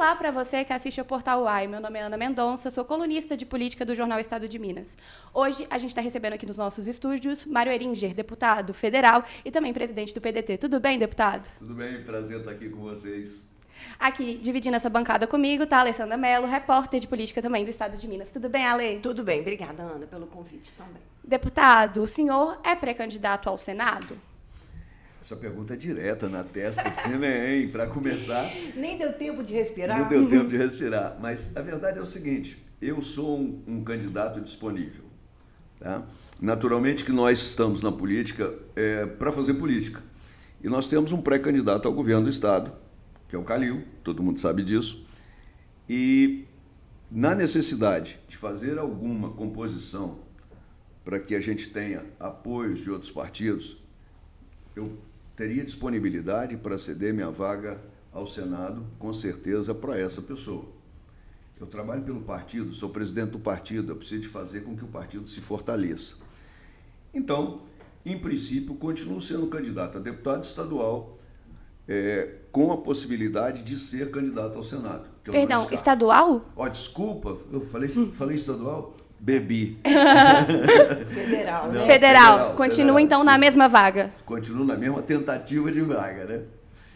Olá para você que assiste ao Portal UAI. Meu nome é Ana Mendonça, sou colunista de política do jornal Estado de Minas. Hoje a gente está recebendo aqui nos nossos estúdios Mário Heringer, deputado federal e também presidente do PDT. Tudo bem, deputado? Tudo bem, prazer estar aqui com vocês. Aqui, dividindo essa bancada comigo, tá a Alessandra Mello, repórter de política também do Estado de Minas. Tudo bem, Ale? Tudo bem, obrigada, Ana, pelo convite também. Deputado, o senhor é pré-candidato ao Senado? Essa pergunta é direta na testa, assim, né, hein? Para começar... Nem deu tempo de respirar? Não deu tempo de respirar. Mas a verdade é o seguinte, eu sou um candidato disponível. Tá? Naturalmente que nós estamos na política para fazer política. E nós temos um pré-candidato ao governo do Estado, que é o Calil, todo mundo sabe disso. E na necessidade de fazer alguma composição para que a gente tenha apoios de outros partidos, eu teria disponibilidade para ceder minha vaga ao Senado, com certeza, para essa pessoa. Eu trabalho pelo partido, sou presidente do partido, eu preciso de fazer com que o partido se fortaleça. Então, em princípio, continuo sendo candidato a deputado estadual, com a possibilidade de ser candidato ao Senado. Perdão, estadual? Desculpa, eu falei estadual? Bebi. Federal, né? Não, federal. Continua, então, desculpa. na mesma vaga. Continuo na mesma tentativa de vaga, né?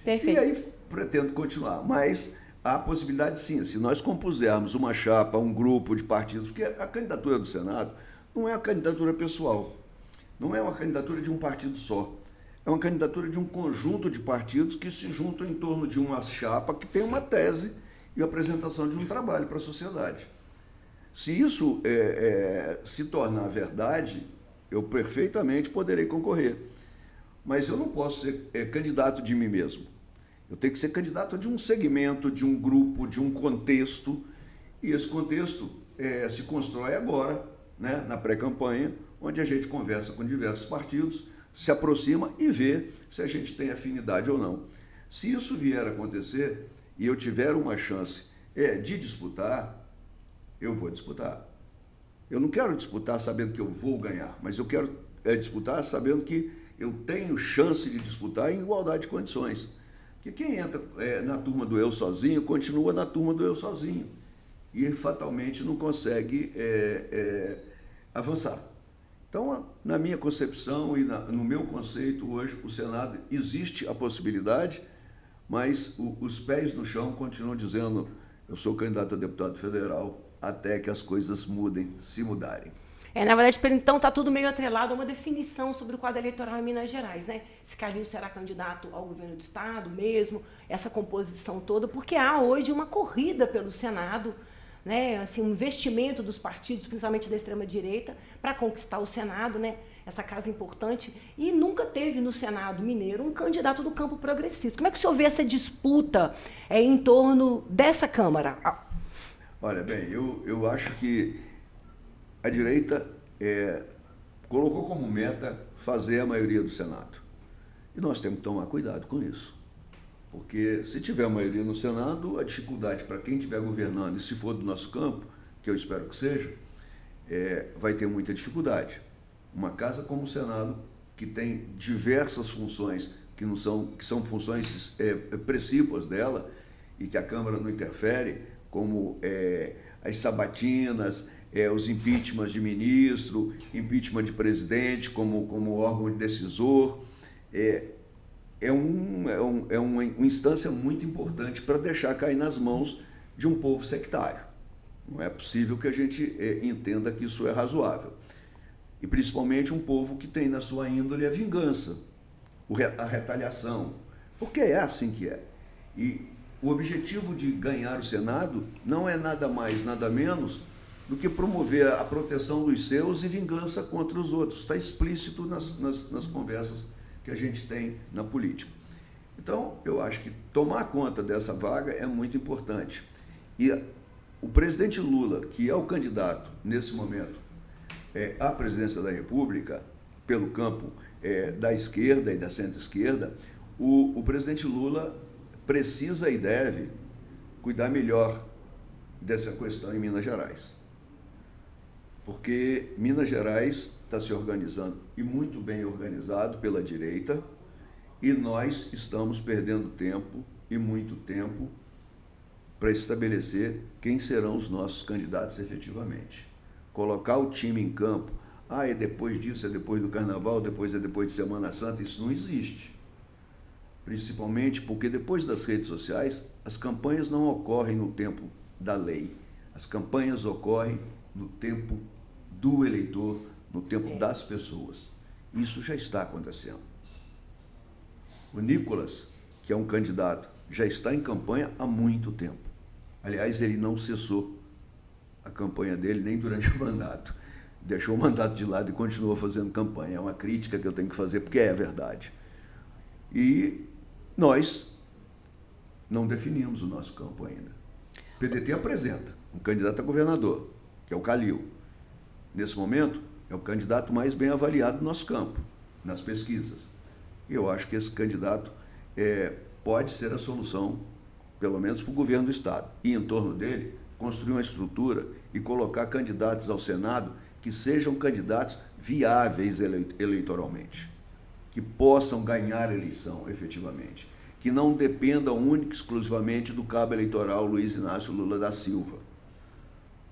Perfeito. E aí pretendo continuar. Mas há possibilidade, sim, se nós compusermos uma chapa, um grupo de partidos, porque a candidatura do Senado não é a candidatura pessoal, não é uma candidatura de um partido só. É uma candidatura de um conjunto de partidos que se juntam em torno de uma chapa que tem uma tese e a apresentação de um trabalho para a sociedade. Se isso se tornar verdade, eu perfeitamente poderei concorrer. Mas eu não posso ser candidato de mim mesmo. Eu tenho que ser candidato de um segmento, de um grupo, de um contexto. E esse contexto se constrói agora, né, na pré-campanha, onde a gente conversa com diversos partidos, se aproxima e vê se a gente tem afinidade ou não. Se isso vier a acontecer e eu tiver uma chance de disputar, eu vou disputar. Eu não quero disputar sabendo que eu vou ganhar, mas eu quero disputar sabendo que eu tenho chance de disputar em igualdade de condições. Porque quem entra na turma do eu sozinho, continua na turma do eu sozinho. E fatalmente não consegue avançar. Então, na minha concepção e no meu conceito, hoje, o Senado existe a possibilidade, mas os pés no chão continuam dizendo: eu sou candidato a deputado federal, até que as coisas mudem, se mudarem. Na verdade, então, está tudo meio atrelado a uma definição sobre o quadro eleitoral em Minas Gerais, né? Se Calil será candidato ao governo do Estado mesmo, essa composição toda, porque há hoje uma corrida pelo Senado, né? Assim, um investimento dos partidos, principalmente da extrema-direita, para conquistar o Senado, né? Essa casa importante, e nunca teve no Senado mineiro um candidato do campo progressista. Como é que o senhor vê essa disputa em torno dessa Câmara? Olha, bem, eu acho que a direita colocou como meta fazer a maioria do Senado. E nós temos que tomar cuidado com isso. Porque se tiver maioria no Senado, a dificuldade para quem estiver governando, e se for do nosso campo, que eu espero que seja, vai ter muita dificuldade. Uma casa como o Senado, que tem diversas funções, que são funções precípuas dela, e que a Câmara não interfere, como as sabatinas, os impeachments de ministro, impeachment de presidente como órgão decisor, é uma instância muito importante para deixar cair nas mãos de um povo sectário. Não é possível que a gente entenda que isso é razoável. E principalmente um povo que tem na sua índole a vingança, a retaliação, porque é assim que é. E o objetivo de ganhar o Senado não é nada mais, nada menos do que promover a proteção dos seus e vingança contra os outros. Está explícito nas conversas que a gente tem na política. Então, eu acho que tomar conta dessa vaga é muito importante. E o presidente Lula, que é o candidato, nesse momento, à presidência da República, pelo campo da esquerda e da centro-esquerda, o presidente Lula precisa e deve cuidar melhor dessa questão em Minas Gerais. Porque Minas Gerais está se organizando, e muito bem organizado pela direita, e nós estamos perdendo tempo, e muito tempo, para estabelecer quem serão os nossos candidatos efetivamente. Colocar o time em campo, é depois disso, é depois do Carnaval, depois é depois de Semana Santa, isso não existe. Principalmente porque depois das redes sociais, as campanhas não ocorrem no tempo da lei. As campanhas ocorrem no tempo do eleitor, no tempo das pessoas. Isso já está acontecendo. O Nicolas, que é um candidato, já está em campanha há muito tempo. Aliás, ele não cessou a campanha dele nem durante o mandato. Deixou o mandato de lado e continuou fazendo campanha. É uma crítica que eu tenho que fazer, porque é verdade. E nós não definimos o nosso campo ainda. O PDT apresenta um candidato a governador, que é o Calil. Nesse momento, é o candidato mais bem avaliado do nosso campo, nas pesquisas. E eu acho que esse candidato pode ser a solução, pelo menos para o governo do Estado. E, em torno dele, construir uma estrutura e colocar candidatos ao Senado que sejam candidatos viáveis eleitoralmente, que possam ganhar a eleição efetivamente, que não dependam única e exclusivamente do cabo eleitoral Luiz Inácio Lula da Silva.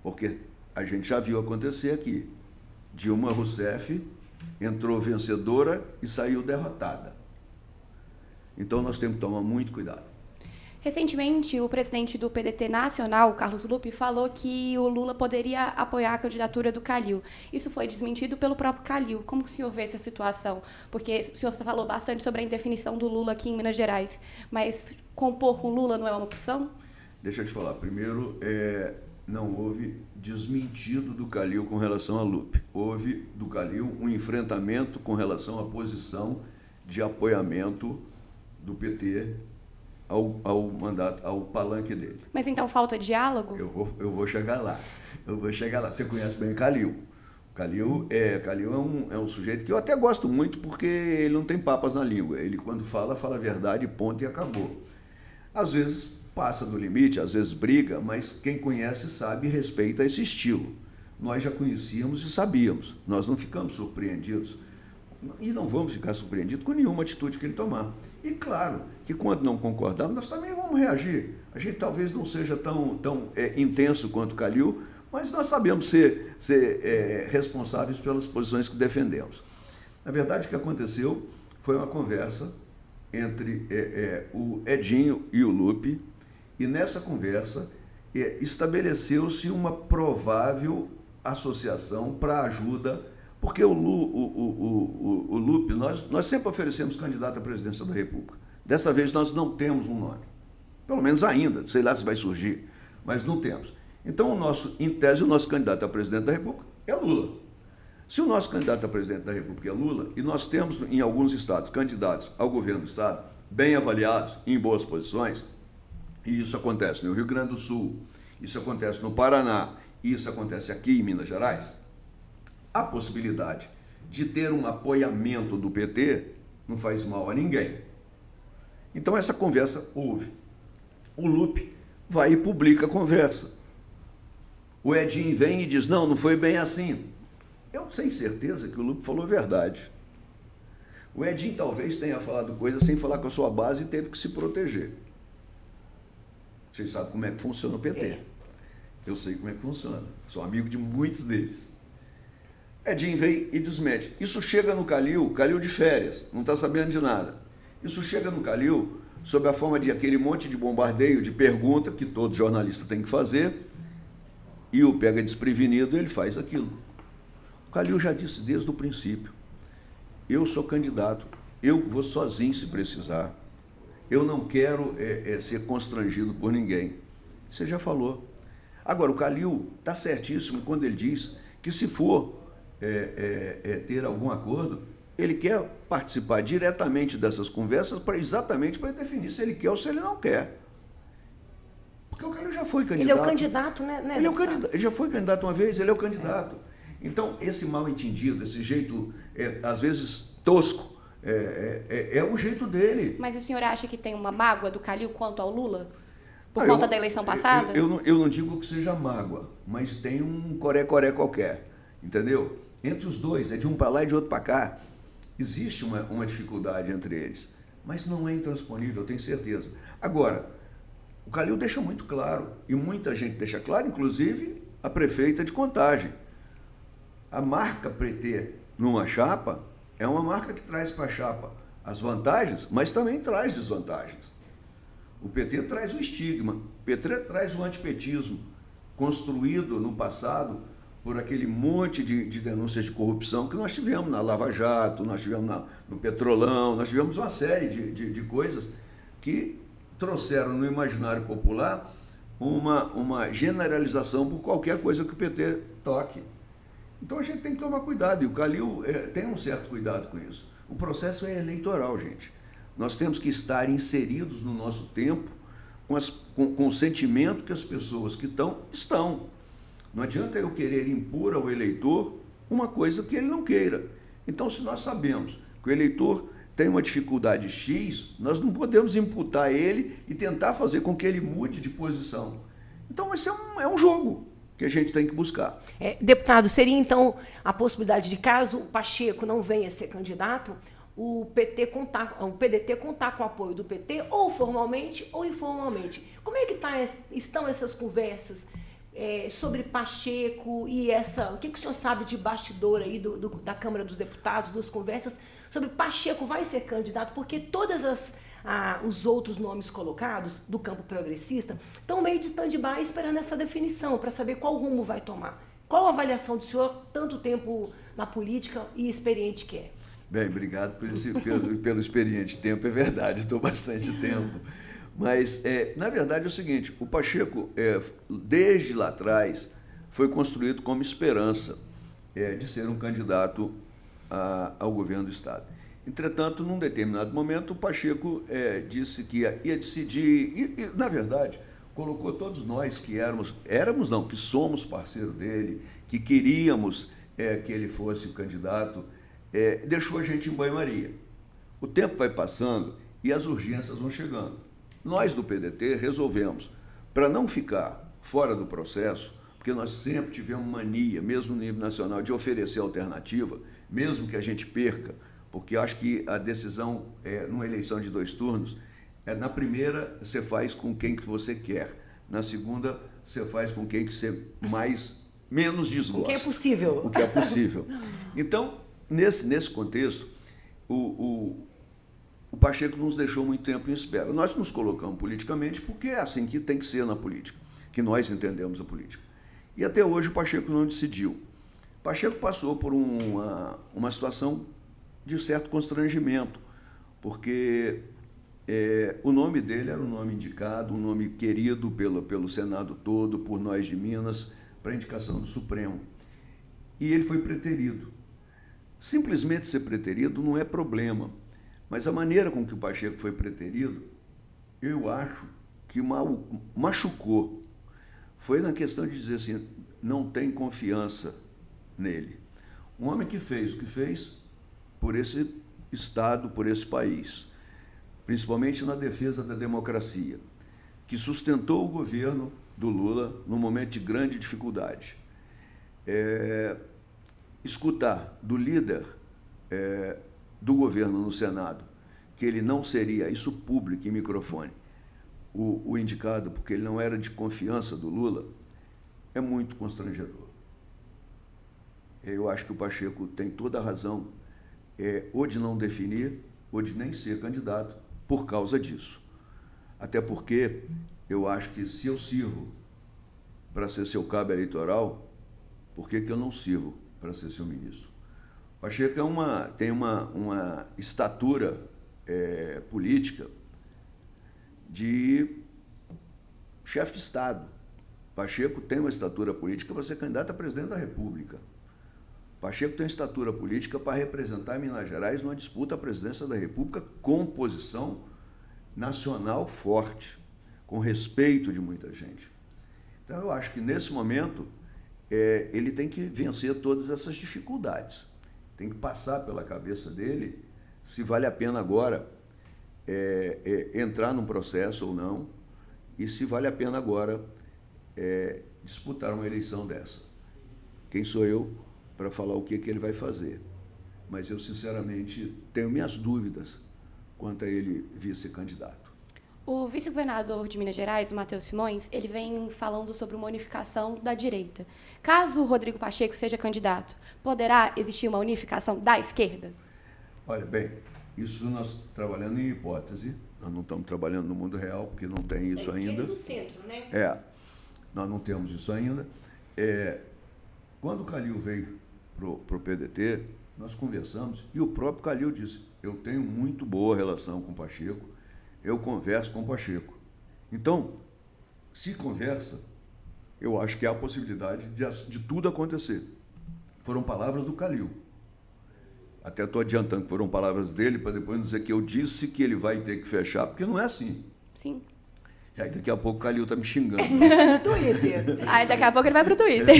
Porque a gente já viu acontecer aqui. Dilma Rousseff entrou vencedora e saiu derrotada. Então nós temos que tomar muito cuidado. Recentemente, o presidente do PDT Nacional, Carlos Lupe, falou que o Lula poderia apoiar a candidatura do Calil. Isso foi desmentido pelo próprio Calil. Como o senhor vê essa situação? Porque o senhor falou bastante sobre a indefinição do Lula aqui em Minas Gerais, mas compor com Lula não é uma opção? Deixa eu te falar. Primeiro, não houve desmentido do Calil com relação a Lupe. Houve do Calil um enfrentamento com relação à posição de apoiamento do PT ao mandato, ao palanque dele. Mas então falta diálogo? Eu vou chegar lá. Você conhece bem Calil. Calil é um sujeito que eu até gosto muito porque ele não tem papas na língua. Ele, quando fala a verdade, ponto e acabou. Às vezes passa do limite, às vezes briga, mas quem conhece sabe e respeita esse estilo. Nós já conhecíamos e sabíamos. Nós não ficamos surpreendidos. E não vamos ficar surpreendidos com nenhuma atitude que ele tomar. E claro que quando não concordarmos, nós também vamos reagir. A gente talvez não seja tão intenso quanto o Calil, mas nós sabemos ser responsáveis pelas posições que defendemos. Na verdade, o que aconteceu foi uma conversa entre o Edinho e o Lupe, e nessa conversa estabeleceu-se uma provável associação para ajuda. Porque o Lupe, nós sempre oferecemos candidato à presidência da República. Dessa vez nós não temos um nome. Pelo menos ainda, sei lá se vai surgir, mas não temos. Então, em tese, o nosso candidato a presidente da República é Lula. Se o nosso candidato a presidente da República é Lula, e nós temos em alguns estados candidatos ao governo do estado, bem avaliados, em boas posições, e isso acontece no Rio Grande do Sul, isso acontece no Paraná, e isso acontece aqui em Minas Gerais, a possibilidade de ter um apoiamento do PT não faz mal a ninguém. Então essa conversa houve. O Lupe vai e publica a conversa. O Edinho vem e diz, não foi bem assim. Eu tenho certeza que o Lupe falou a verdade. O Edinho talvez tenha falado coisas sem falar com a sua base e teve que se proteger. Vocês sabem como é que funciona o PT. Eu sei como é que funciona. Sou amigo de muitos deles. Edinho vem e desmente. Isso chega no Calil de férias, não está sabendo de nada. Isso chega no Calil sob a forma de aquele monte de bombardeio, de pergunta que todo jornalista tem que fazer, e o pega desprevenido, ele faz aquilo. O Calil já disse desde o princípio, eu sou candidato, eu vou sozinho se precisar, eu não quero ser constrangido por ninguém. Você já falou. Agora, o Calil está certíssimo quando ele diz que se for ter algum acordo, ele quer participar diretamente dessas conversas exatamente para definir se ele quer ou se ele não quer. Porque o Calil já foi candidato. Ele é o candidato, né? Ele é o candidato. Ele já foi candidato uma vez, ele é o candidato. Então, esse mal entendido, esse jeito, às vezes, tosco, é o jeito dele. Mas o senhor acha que tem uma mágoa do Calil quanto ao Lula? Por conta da eleição passada? Eu não digo que seja mágoa, mas tem um coré-coré qualquer, entendeu? Entre os dois, é de um para lá e de outro para cá. Existe uma dificuldade entre eles, mas não é intransponível, eu tenho certeza. Agora, o Calil deixa muito claro, e muita gente deixa claro, inclusive a prefeita de Contagem. A marca PT numa chapa é uma marca que traz para a chapa as vantagens, mas também traz desvantagens. O PT traz o estigma, o PT traz o antipetismo, construído no passado por aquele monte de denúncias de corrupção que nós tivemos na Lava Jato, nós tivemos no Petrolão, nós tivemos uma série de coisas que trouxeram no imaginário popular uma generalização por qualquer coisa que o PT toque. Então a gente tem que tomar cuidado, e o Calil tem um certo cuidado com isso. O processo é eleitoral, gente. Nós temos que estar inseridos no nosso tempo com o sentimento que as pessoas que estão. Não adianta eu querer impor ao eleitor uma coisa que ele não queira. Então, se nós sabemos que o eleitor tem uma dificuldade X, nós não podemos imputar ele e tentar fazer com que ele mude de posição. Então, esse é um jogo que a gente tem que buscar. Deputado, seria então a possibilidade de, caso o Pacheco não venha a ser candidato, o PDT contar com o apoio do PT, ou formalmente ou informalmente. Como é que estão essas conversas sobre Pacheco e o que o senhor sabe de bastidor aí da Câmara dos Deputados, das conversas sobre Pacheco vai ser candidato? Porque todos os outros nomes colocados do campo progressista estão meio de stand-by esperando essa definição para saber qual rumo vai tomar. Qual a avaliação do senhor, tanto tempo na política e experiente que é? Bem, obrigado pelo experiente tempo, é verdade, estou bastante tempo. Mas, na verdade, é o seguinte, o Pacheco, desde lá atrás, foi construído como esperança de ser um candidato ao governo do Estado. Entretanto, num determinado momento, o Pacheco disse que ia decidir, e, na verdade, colocou todos nós que que somos parceiro dele, que queríamos que ele fosse o candidato, deixou a gente em banho-maria. O tempo vai passando e as urgências vão chegando. Nós do PDT resolvemos, para não ficar fora do processo, porque nós sempre tivemos mania, mesmo no nível nacional, de oferecer alternativa, mesmo que a gente perca, porque acho que a decisão, numa eleição de 2 turnos, na primeira você faz com quem que você quer, na segunda você faz com quem que você menos desgosta. O que é possível. O que é possível. Então, nesse contexto, o Pacheco nos deixou muito tempo em espera. Nós nos colocamos politicamente porque é assim que tem que ser na política, que nós entendemos a política. E até hoje o Pacheco não decidiu. O Pacheco passou por uma situação de certo constrangimento, porque o nome dele era um nome indicado, um nome querido pelo Senado todo, por nós de Minas, para indicação do Supremo. E ele foi preterido. Simplesmente ser preterido não é problema, mas a maneira com que o Pacheco foi preterido, eu acho que machucou. Foi na questão de dizer assim, não tem confiança nele. Um homem que fez o que fez por esse Estado, por esse país, principalmente na defesa da democracia, que sustentou o governo do Lula num momento de grande dificuldade. Escutar do líder do governo no Senado que ele não seria, isso público, em microfone, o indicado porque ele não era de confiança do Lula, é muito constrangedor. Eu acho que o Pacheco tem toda a razão, ou de não definir, ou de nem ser candidato, por causa disso. Até porque eu acho que se eu sirvo para ser seu cabo eleitoral, por que eu não sirvo para ser seu ministro? Pacheco tem uma estatura política de chefe de Estado. Pacheco tem uma estatura política para ser candidato a presidente da República. Pacheco tem estatura política para representar Minas Gerais numa disputa à presidência da República com posição nacional forte, com respeito de muita gente. Então, eu acho que, nesse momento, ele tem que vencer todas essas dificuldades. Tem que passar pela cabeça dele se vale a pena agora entrar num processo ou não, e se vale a pena agora disputar uma eleição dessa. Quem sou eu para falar o que ele vai fazer? Mas eu, sinceramente, tenho minhas dúvidas quanto a ele vice-candidato. O vice-governador de Minas Gerais, o Matheus Simões, ele vem falando sobre uma unificação da direita. Caso o Rodrigo Pacheco seja candidato, poderá existir uma unificação da esquerda? Olha, bem, isso nós trabalhando em hipótese, nós não estamos trabalhando no mundo real, porque não tem isso ainda. Do centro, né? Nós não temos isso ainda. Quando o Calil veio para o PDT, nós conversamos e o próprio Calil disse, eu tenho muito boa relação com o Pacheco, eu converso com o Pacheco. Então, se conversa, eu acho que há a possibilidade de tudo acontecer. Foram palavras do Calil. Até estou adiantando que foram palavras dele, para depois não dizer que eu disse que ele vai ter que fechar, porque não é assim. Sim. E aí daqui a pouco o Calil está me xingando. Twitter. Aí daqui a pouco ele vai pro Twitter.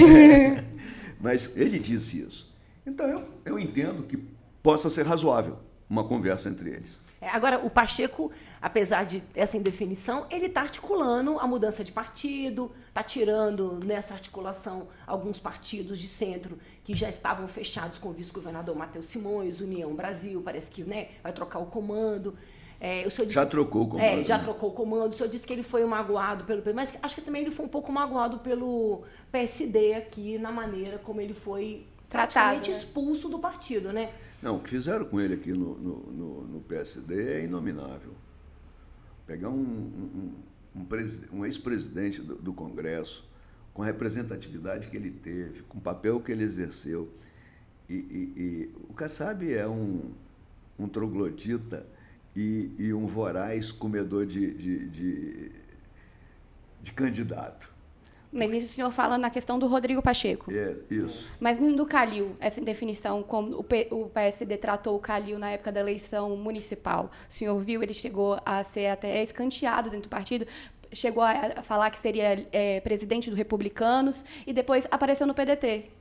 Mas ele disse isso. Então eu entendo que possa ser razoável uma conversa entre eles. Agora, o Pacheco, apesar de essa indefinição, ele está articulando a mudança de partido, está tirando nessa articulação alguns partidos de centro que já estavam fechados com o vice-governador Matheus Simões, União Brasil, parece que, né, vai trocar o comando. O senhor disse, já trocou o comando. Já trocou o comando. O senhor disse que ele foi magoado pelo... Mas acho que também ele foi um pouco magoado pelo PSD aqui, na maneira como ele foi praticamente expulso do partido, né? Não, o que fizeram com ele aqui no PSD é inominável. Pegar um ex-presidente do Congresso, com a representatividade que ele teve, com o papel que ele exerceu. E o Kassab é um troglodita e um voraz comedor de candidato. Mas isso o senhor fala na questão do Rodrigo Pacheco. Isso. Mas do Calil, essa definição, como o PSD tratou o Calil na época da eleição municipal, o senhor viu, ele chegou a ser até escanteado dentro do partido, chegou a falar que seria presidente do Republicanos e depois apareceu no PDT.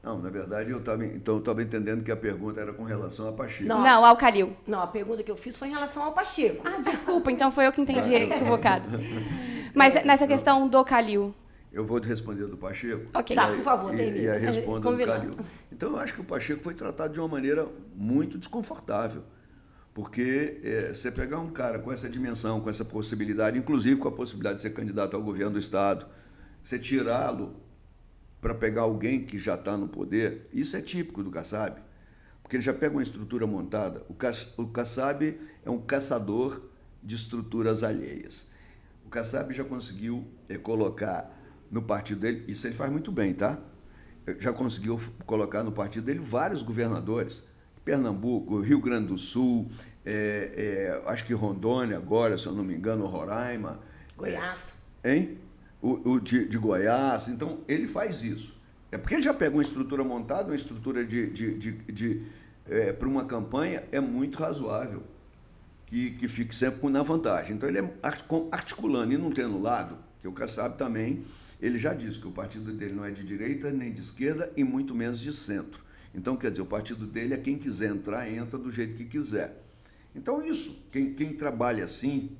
Não, na verdade, eu estava entendendo que a pergunta era com relação a Pacheco. Não, ao Calil. Não, a pergunta que eu fiz foi em relação ao Pacheco. Desculpa, então foi eu que entendi equivocado. Mas nessa questão do Calil... Eu vou te responder do Pacheco. Ok. Tá, por favor, termina. E aí responda do Calil. Então, eu acho que o Pacheco foi tratado de uma maneira muito desconfortável. Porque você pegar um cara com essa dimensão, com essa possibilidade, inclusive com a possibilidade de ser candidato ao governo do Estado, você tirá-lo para pegar alguém que já está no poder, isso é típico do Kassab. Porque ele já pega uma estrutura montada. O Kassab é um caçador de estruturas alheias. O Kassab já conseguiu colocar no partido dele, isso ele faz muito bem, tá? Já conseguiu colocar no partido dele vários governadores. Pernambuco, Rio Grande do Sul, acho que Rondônia agora, se eu não me engano, Roraima. Goiás. De Goiás. Então, ele faz isso. É porque ele já pega uma estrutura montada, uma estrutura para uma campanha, é muito razoável que fique sempre na vantagem. Então, ele é articulando e não tendo lado, que o Kassab também, ele já disse que o partido dele não é de direita nem de esquerda e muito menos de centro. Então, quer dizer, o partido dele é quem quiser entrar, entra do jeito que quiser. Então, isso, quem trabalha assim,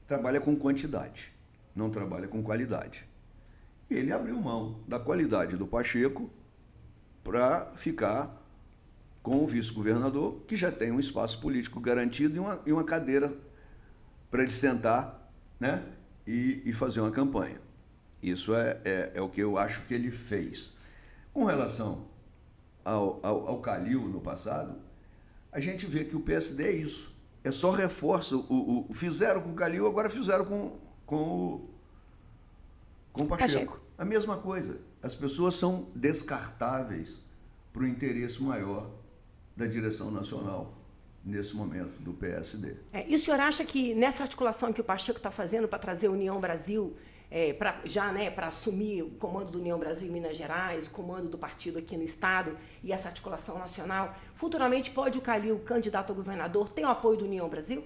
trabalha com quantidade, não trabalha com qualidade. E ele abriu mão da qualidade do Pacheco para ficar com o vice-governador, que já tem um espaço político garantido e uma cadeira para ele sentar, né, e fazer uma campanha. Isso é o que eu acho que ele fez. Com relação ao Calil no passado, a gente vê que o PSD é isso. É só reforça. Fizeram com o Calil, agora fizeram com o Pacheco. A mesma coisa. As pessoas são descartáveis para o interesse maior da direção nacional, nesse momento, do PSD. E o senhor acha que nessa articulação que o Pacheco está fazendo para trazer a União Brasil, para assumir o comando do União Brasil em Minas Gerais, o comando do partido aqui no Estado e essa articulação nacional, futuramente pode o Calil, candidato a governador, ter o apoio do União Brasil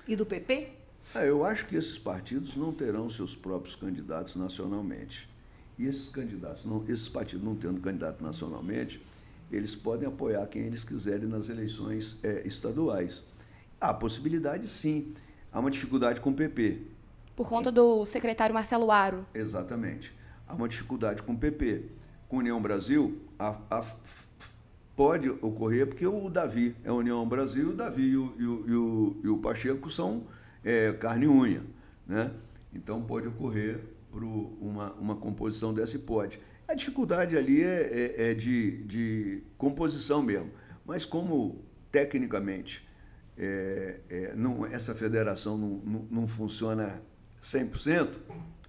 e do PP? Eu acho que esses partidos não terão seus próprios candidatos nacionalmente. E esses partidos não tendo candidato nacionalmente, eles podem apoiar quem eles quiserem nas eleições estaduais. Há possibilidade, sim. Há uma dificuldade com o PP. Por conta do secretário Marcelo Aro. Exatamente. Há uma dificuldade com o PP. Com a União Brasil, pode ocorrer, porque o Davi é a União Brasil, o Davi e o Pacheco são carne e unha, né? Então pode ocorrer por uma composição dessa e pode. A dificuldade ali é de composição mesmo, mas como tecnicamente essa federação não funciona 100%,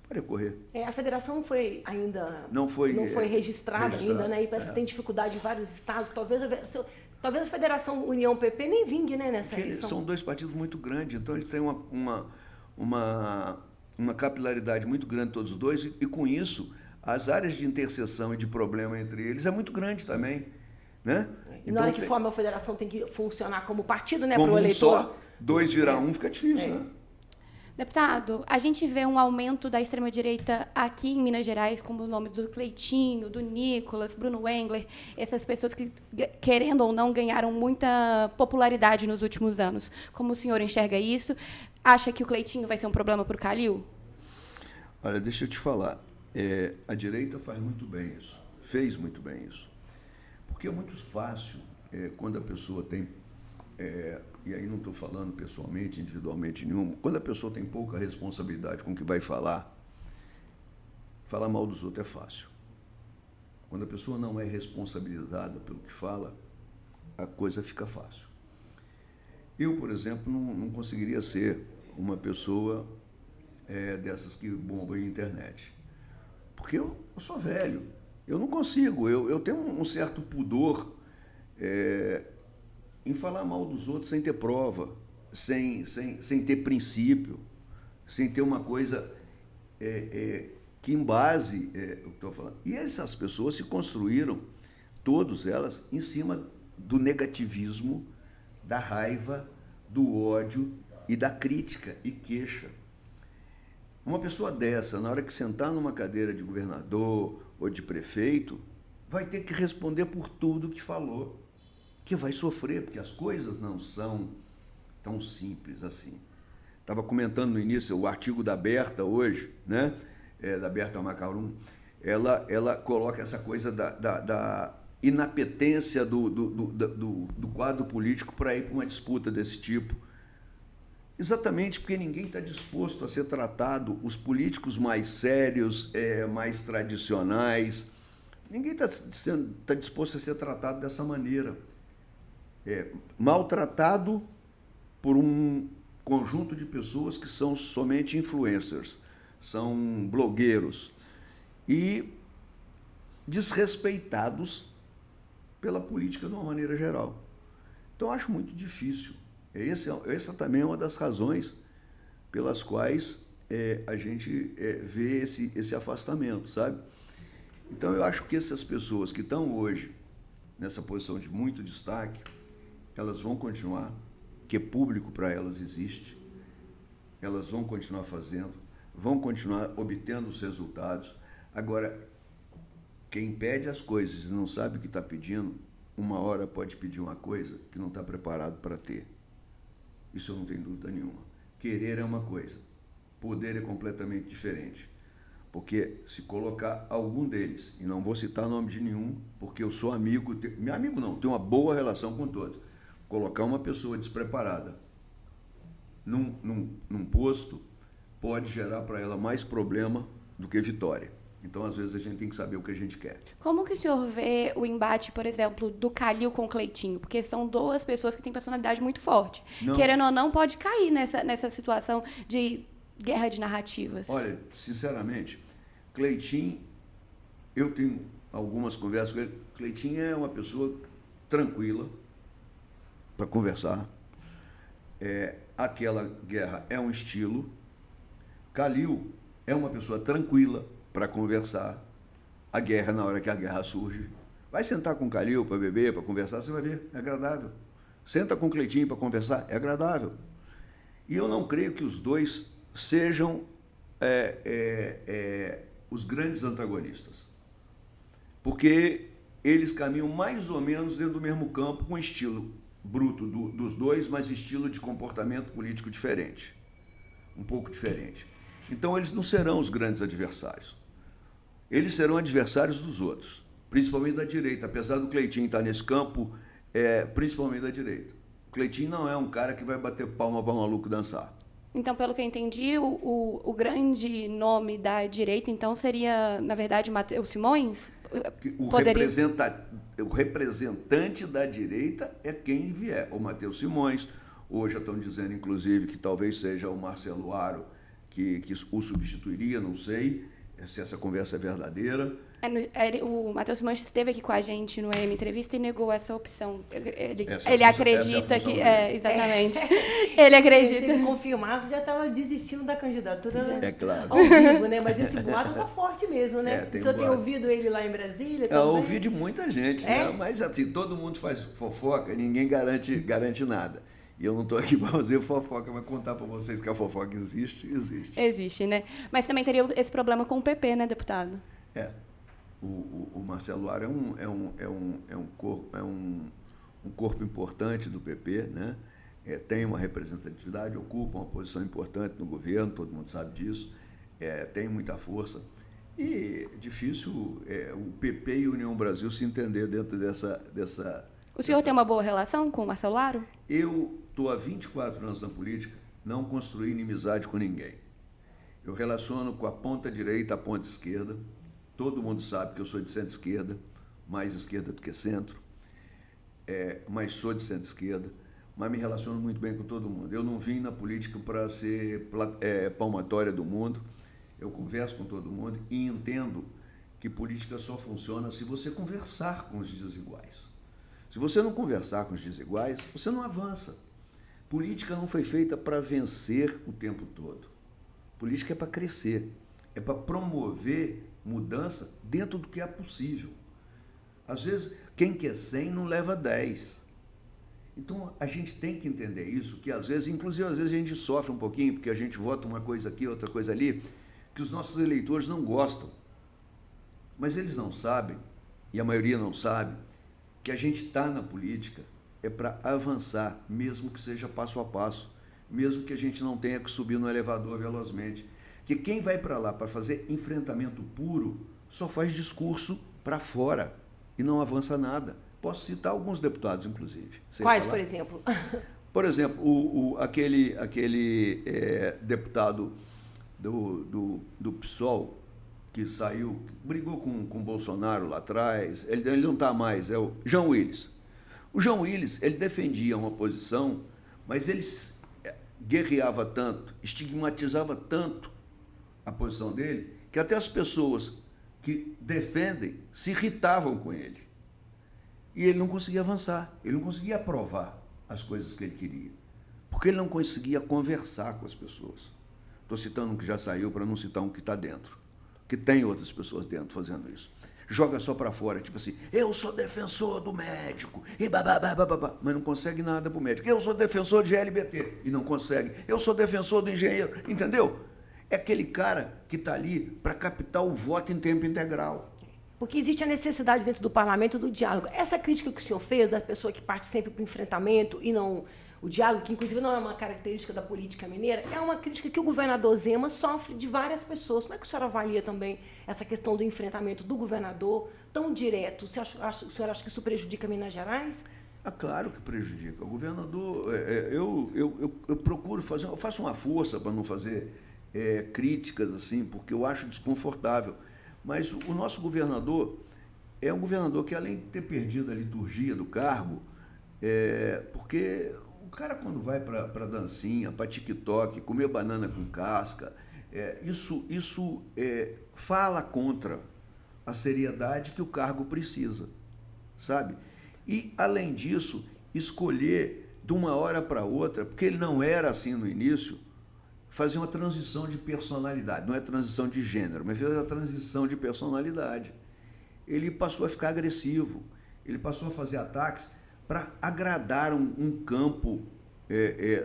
pode ocorrer. A federação não foi ainda não foi registrada ainda, né? E parece que tem dificuldade em vários estados. Talvez a Federação União PP nem vingue, né, nessa eleição. São dois partidos muito grandes, então eles têm uma capilaridade muito grande todos os dois, e com isso as áreas de interseção e de problema entre eles é muito grande também, né? E na hora que forma a federação tem que funcionar como partido, né, para o eleitor. Só, dois virar um fica difícil, né? Deputado, a gente vê um aumento da extrema-direita aqui em Minas Gerais, como o nome do Cleitinho, do Nicolas, Bruno Wengler, essas pessoas que, querendo ou não, ganharam muita popularidade nos últimos anos. Como o senhor enxerga isso? Acha que o Cleitinho vai ser um problema para o Calil? Olha, deixa eu te falar. A direita faz muito bem isso, fez muito bem isso. Porque é muito fácil, quando a pessoa tem... e aí não estou falando pessoalmente, individualmente nenhum, quando a pessoa tem pouca responsabilidade com o que vai falar mal dos outros é fácil. Quando a pessoa não é responsabilizada pelo que fala, a coisa fica fácil. Eu, por exemplo, não conseguiria ser uma pessoa dessas que bombam em internet. Porque eu sou velho, eu não consigo, eu tenho um certo pudor em falar mal dos outros sem ter prova, sem ter princípio, sem ter uma coisa que embase o que estou falando. E essas pessoas se construíram, todas elas, em cima do negativismo, da raiva, do ódio e da crítica e queixa. Uma pessoa dessa, na hora que sentar numa cadeira de governador ou de prefeito, vai ter que responder por tudo que falou, que vai sofrer, porque as coisas não são tão simples assim. Estava comentando no início o artigo da Berta hoje, né? Da Berta Macarum, ela coloca essa coisa da inapetência do quadro político para ir para uma disputa desse tipo. Exatamente porque ninguém está disposto a ser tratado, os políticos mais sérios, mais tradicionais, ninguém está disposto a ser tratado dessa maneira. Maltratado por um conjunto de pessoas que são somente influencers, são blogueiros e desrespeitados pela política de uma maneira geral. Então, acho muito difícil. Essa também é uma das razões pelas quais a gente vê esse afastamento, sabe? Então, eu acho que essas pessoas que estão hoje nessa posição de muito destaque, elas vão continuar, que público para elas existe, elas vão continuar fazendo, vão continuar obtendo os resultados. Agora, quem pede as coisas e não sabe o que está pedindo, uma hora pode pedir uma coisa que não está preparado para ter. Isso eu não tenho dúvida nenhuma. Querer é uma coisa, poder é completamente diferente. Porque se colocar algum deles, e não vou citar nome de nenhum, porque eu sou amigo, meu amigo não, tenho uma boa relação com todos, colocar uma pessoa despreparada num posto pode gerar para ela mais problema do que vitória. Então, às vezes, a gente tem que saber o que a gente quer. Como que o senhor vê o embate, por exemplo, do Calil com o Cleitinho? Porque são duas pessoas que têm personalidade muito forte. Não. Querendo ou não, pode cair nessa situação de guerra de narrativas. Olha, sinceramente, Cleitinho, eu tenho algumas conversas com ele. Cleitinho é uma pessoa tranquila para conversar. Aquela guerra é um estilo. Calil é uma pessoa tranquila para conversar. A guerra, na hora que a guerra surge. Vai sentar com o Calil para beber, para conversar, você vai ver, é agradável. Senta com o Cleitinho para conversar, é agradável. E eu não creio que os dois sejam os grandes antagonistas. Porque eles caminham mais ou menos dentro do mesmo campo, com estilo bruto dos dois, mas estilo de comportamento político diferente. Um pouco diferente. Então, eles não serão os grandes adversários. Eles serão adversários dos outros, principalmente da direita, apesar do Cleitinho estar nesse campo, principalmente da direita. O Cleitinho não é um cara que vai bater palma para o maluco dançar. Então, pelo que eu entendi, o grande nome da direita, então, seria, na verdade, Matheus Simões? O representante da direita é quem vier. O Matheus Simões, hoje estão dizendo, inclusive, que talvez seja o Marcelo Aro que o substituiria, não sei se essa conversa é verdadeira. O Matheus Simões esteve aqui com a gente no EM Entrevista e negou essa opção. Ele essa acredita essa é a que... função exatamente. Ele acredita. Se ele confirmasse, já estava desistindo da candidatura claro. ao vivo, né? Mas esse boato está forte mesmo, né? Tem o senhor tem boato. ouvido ele lá em Brasília? Eu ouvi de muita gente, né? É? Mas assim, todo mundo faz fofoca e ninguém garante nada. E eu não estou aqui para fazer fofoca, mas contar para vocês que a fofoca existe. Existe, né? Mas também teria esse problema com o PP, né, deputado? O Marcelo Aro é um corpo importante do PP, né? Tem uma representatividade, ocupa uma posição importante no governo, todo mundo sabe disso, tem muita força. E é difícil o PP e a União Brasil se entender dentro dessa... O senhor tem uma boa relação com o Marcelo Aro? Eu estou há 24 anos na política, não construí inimizade com ninguém. Eu relaciono com a ponta direita, a ponta esquerda. Todo mundo sabe que eu sou de centro-esquerda, mais esquerda do que centro, mas sou de centro-esquerda, mas me relaciono muito bem com todo mundo. Eu não vim na política para ser palmatória do mundo, eu converso com todo mundo e entendo que política só funciona se você conversar com os desiguais. Se você não conversar com os desiguais, você não avança. Política não foi feita para vencer o tempo todo. Política é para crescer, é para promover mudança dentro do que é possível. Às vezes, quem quer 100 não leva 10. Então, a gente tem que entender isso, que às vezes, inclusive às vezes a gente sofre um pouquinho, porque a gente vota uma coisa aqui, outra coisa ali, que os nossos eleitores não gostam. Mas eles não sabem, e a maioria não sabe, que a gente está na política para avançar, mesmo que seja passo a passo, mesmo que a gente não tenha que subir no elevador velozmente. Que quem vai para lá para fazer enfrentamento puro só faz discurso para fora e não avança nada. Posso citar alguns deputados, inclusive. Quais, por exemplo? Por exemplo, aquele deputado do PSOL que saiu, brigou com o Bolsonaro lá atrás, ele não está mais, é o João Willis. O João Willis, ele defendia uma posição, mas ele guerreava tanto, estigmatizava tanto a posição dele, que até as pessoas que defendem se irritavam com ele. E ele não conseguia avançar, ele não conseguia aprovar as coisas que ele queria, porque ele não conseguia conversar com as pessoas. Estou citando um que já saiu para não citar um que está dentro, que tem outras pessoas dentro fazendo isso. Joga só para fora, tipo assim, eu sou defensor do médico, e babá, mas não consegue nada para o médico. Eu sou defensor de LGBT, e não consegue. Eu sou defensor do engenheiro, entendeu? É aquele cara que está ali para captar o voto em tempo integral. Porque existe a necessidade dentro do parlamento do diálogo. Essa crítica que o senhor fez da pessoa que parte sempre para o enfrentamento e não o diálogo, que inclusive não é uma característica da política mineira, é uma crítica que o governador Zema sofre de várias pessoas. Como é que o senhor avalia também essa questão do enfrentamento do governador tão direto? O senhor acha que isso prejudica Minas Gerais? Claro que prejudica. O governador, eu procuro fazer, eu faço uma força para não fazer críticas assim, porque eu acho desconfortável. Mas o nosso governador é um governador que, além de ter perdido a liturgia do cargo, porque o cara, quando vai para dancinha, para TikTok, comer banana com casca, isso fala contra a seriedade que o cargo precisa, sabe? E, além disso, escolher de uma hora para outra, porque ele não era assim no início, fazer uma transição de personalidade, não é transição de gênero, mas fez a transição de personalidade. Ele passou a ficar agressivo, ele passou a fazer ataques para agradar um campo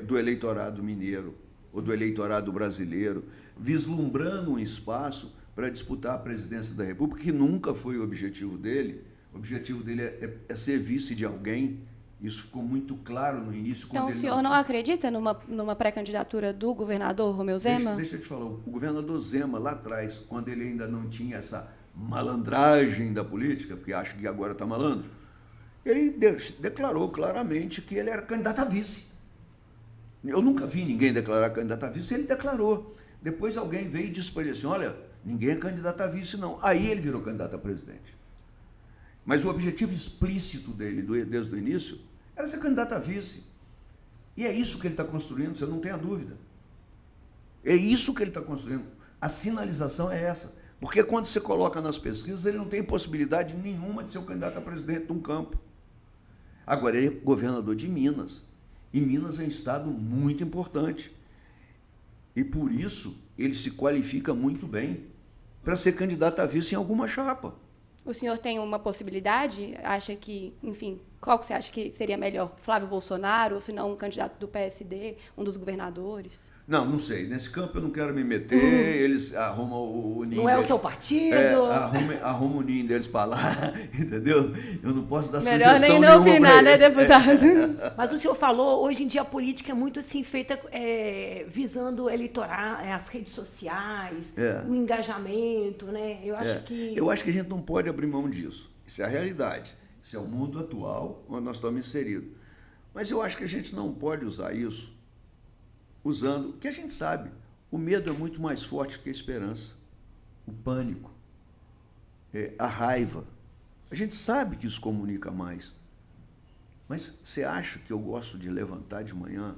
do eleitorado mineiro ou do eleitorado brasileiro, vislumbrando um espaço para disputar a presidência da República, que nunca foi o objetivo dele. O objetivo dele é ser vice de alguém. Isso ficou muito claro no início. Então, o senhor não acredita numa pré-candidatura do governador Romeu Zema? Deixa eu te falar, o governador Zema, lá atrás, quando ele ainda não tinha essa malandragem da política, porque acha que agora está malandro, ele declarou claramente que ele era candidato a vice. Eu nunca vi ninguém declarar candidato a vice, ele declarou. Depois alguém veio e disse para ele assim, olha, ninguém é candidato a vice, não. Aí ele virou candidato a presidente. Mas o objetivo explícito dele, desde o início, era ser candidato a vice. E é isso que ele está construindo, você não tenha dúvida. É isso que ele está construindo. A sinalização é essa. Porque quando você coloca nas pesquisas, ele não tem possibilidade nenhuma de ser o candidato a presidente de um campo. Agora, ele é governador de Minas. E Minas é um estado muito importante. E por isso, ele se qualifica muito bem para ser candidato a vice em alguma chapa. O senhor tem uma possibilidade? Acha que, enfim, qual que você acha que seria melhor? Flávio Bolsonaro ou se não um candidato do PSD, um dos governadores? Não sei. Nesse campo eu não quero me meter. Eles arrumam o ninho. Não é o seu partido? Arruma o ninho deles para lá, entendeu? Eu não posso dar melhor sugestão nem não opinar, né, deputado? Mas o senhor falou, hoje em dia a política é muito assim, feita visando eleitorar, as redes sociais, o engajamento, né? Eu acho que a gente não pode abrir mão disso. Isso é a realidade. Isso é o mundo atual onde nós estamos inseridos. Mas eu acho que a gente não pode usar isso usando, que a gente sabe, o medo é muito mais forte que a esperança, o pânico, a raiva. A gente sabe que isso comunica mais. Mas você acha que eu gosto de levantar de manhã,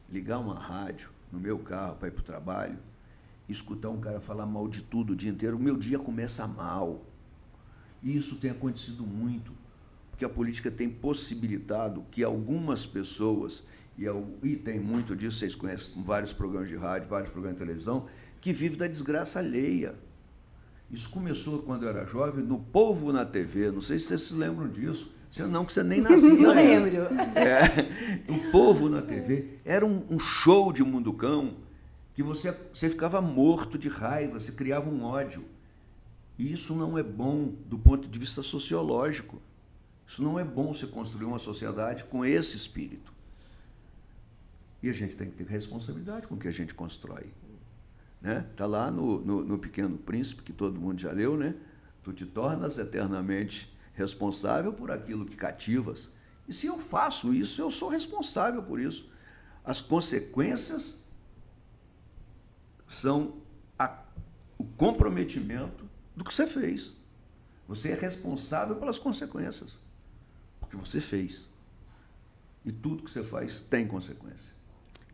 ligar uma rádio no meu carro para ir para o trabalho, escutar um cara falar mal de tudo o dia inteiro? O meu dia começa mal. E isso tem acontecido muito, porque a política tem possibilitado que algumas pessoas, e tem muito disso, vocês conhecem vários programas de rádio, vários programas de televisão, que vivem da desgraça alheia. Isso começou quando eu era jovem, no Povo na TV, não sei se vocês se lembram disso, senão que você nem nasceu. Não lembro. O Povo na TV era um show de munducão que você ficava morto de raiva, você criava um ódio. E isso não é bom do ponto de vista sociológico. Isso não é bom você construir uma sociedade com esse espírito. E a gente tem que ter responsabilidade com o que a gente constrói. Né? Tá lá no Pequeno Príncipe, que todo mundo já leu, né? Tu te tornas eternamente responsável por aquilo que cativas. E se eu faço isso, eu sou responsável por isso. As consequências são o comprometimento do que você fez. Você é responsável pelas consequências, porque você fez. E tudo que você faz tem consequência.